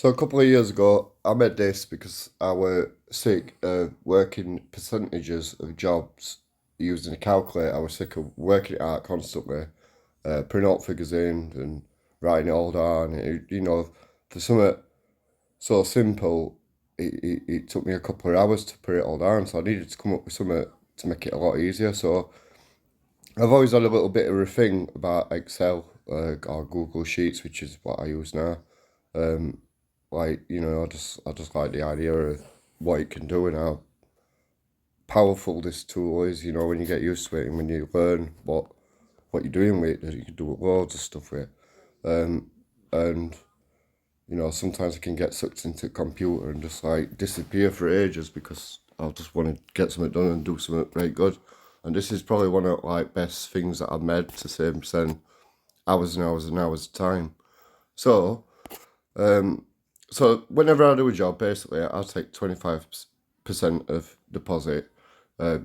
So a couple of years ago, I made this because I were sick of working percentages of jobs using a calculator. I was sick of working it out constantly, putting out figures in and writing it all down. For something so simple, it took me a couple of hours to put it all down. So I needed to come up with something to make it a lot easier. So I've always had a little bit of a thing about Excel or Google Sheets, which is what I use now. Um, I just like the idea of what it can do and how powerful this tool is. When you get used to it and when you learn what you're doing with it, you can do loads of stuff with it. And sometimes I can get sucked into the computer and just like disappear for ages because I just want to get something done and do something very good. And this is probably one of like best things that I've made to save send hours and hours and hours of time. So um, so whenever I do a job, basically, I'll take 25% of deposit. Uh,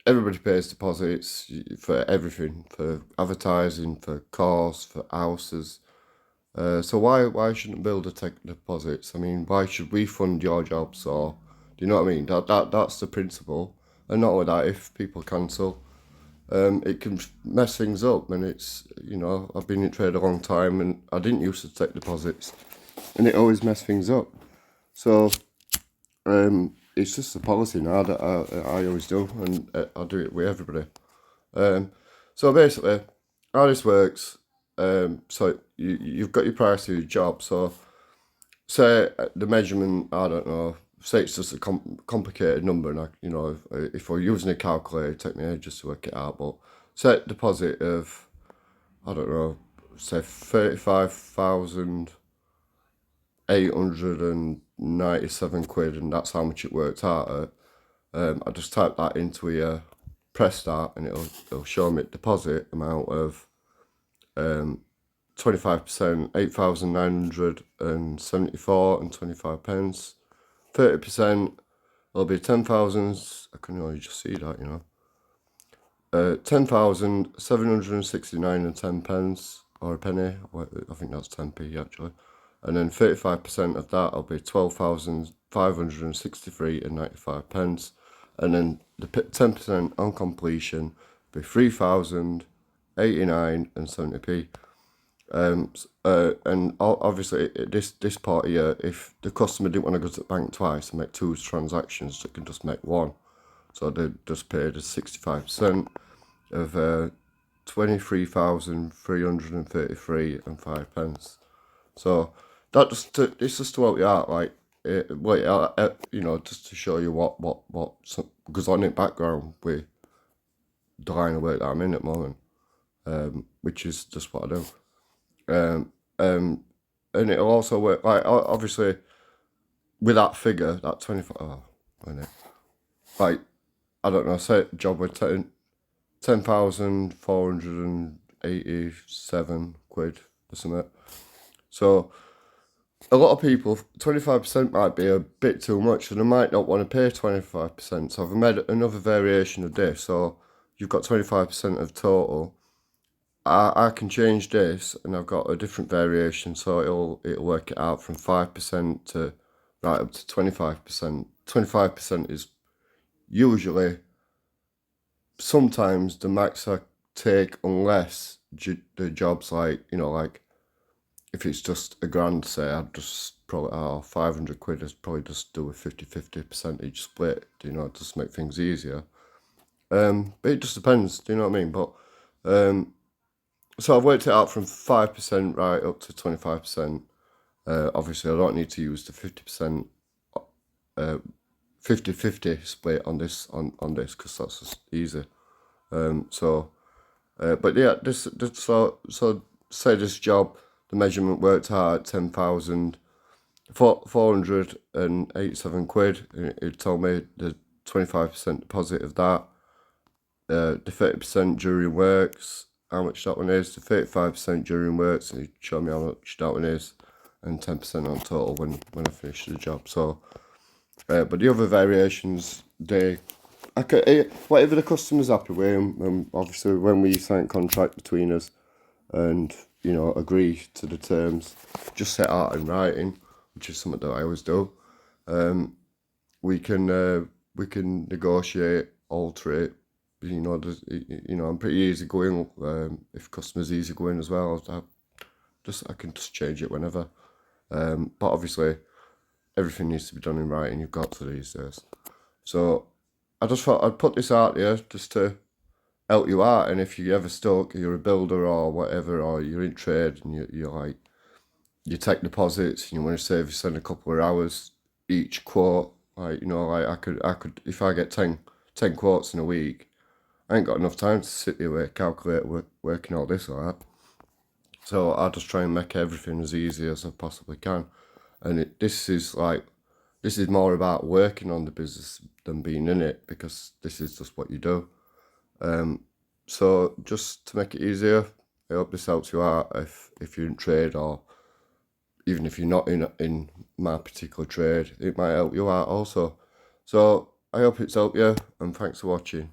Everybody pays deposits for everything, for advertising, for cars, for houses. So why shouldn't builder take deposits? I mean, why should we fund your jobs? Or do you know what I mean? That's the principle. And not only that, if people cancel, it can mess things up. And I've been in trade a long time, and I didn't used to take deposits, and it always messed things up. So it's just a policy now that I always do, and I do it with everybody. Um, so basically, how this works. So you've got your price of your job. So say the measurement, I don't know. Say it's just a complicated number, and if we're using a calculator, it take me ages to work it out. But set deposit of, I don't know, say 35,897 quid, and that's how much it worked out at. I just type that into here, press start, and it'll show me deposit amount of 25%, 8,974 and 25 pence. 30% will be 10,000. I can only just see that, 10,769 and 10 pence, or a penny. I think that's 10p actually. And then 35% of that will be 12,563 and 95 pence. And then the 10% on completion will be 3,089 and 70p. And obviously this part here, if the customer didn't want to go to the bank twice and make two transactions, they can just make one. So they just paid a 65% of 23,333 and 5 pence. So it's just to help you out, like just to show you what goes on in the background with the line of work that I'm in at the moment, which is just what I do. And it'll also work like obviously with that figure, that 25. Oh, isn't it? Like I don't know. Say job with 10,487 quid or something. So a lot of people, 25% might be a bit too much, and they might not want to pay 25%. So I've made another variation of this. So you've got 25% of total. I can change this, and I've got a different variation, so it'll work it out from 5% to right up to 25%. 25% is usually sometimes the max I take, unless the job's like if it's just a grand, say, I'd just probably 500 quid. I'd probably just do a 50-50 percentage split. Just make things easier. But it just depends. Do you know what I mean? But so I've worked it out from 5% right up to 25%. Obviously, I don't need to use the 50%, 50-50 split on this because that's just easy. But yeah, so say this job, the measurement worked out at 10,487 quid. It told me the 25% deposit of that, the 30% during works, how much that one is, the 35% during works, and it showed me how much that one is, and 10% on total when I finish the job. So, but the other variations, whatever the customer's happy with, obviously when we sign a contract between us, and agree to the terms, just set out in writing. which is something that I always do. We can negotiate, alter it. You know, I'm pretty easygoing. If customers easygoing as well, I can just change it whenever. But obviously, everything needs to be done in writing. You've got to these days. So I just thought I'd put this out here just to help you out. And if you're ever stuck, you're a builder or whatever, or you're in trade and you're like, you take deposits and you want to save yourself a couple of hours each quote. Like, like I could, if I get 10 quotes in a week, I ain't got enough time to sit here with a calculator working all this or that. So I just try and make everything as easy as I possibly can. And this is more about working on the business than being in it, because this is just what you do. So just to make it easier, I hope this helps you out if you're in trade, or even if you're not in my particular trade, it might help you out also. So I hope it's helped you, and thanks for watching.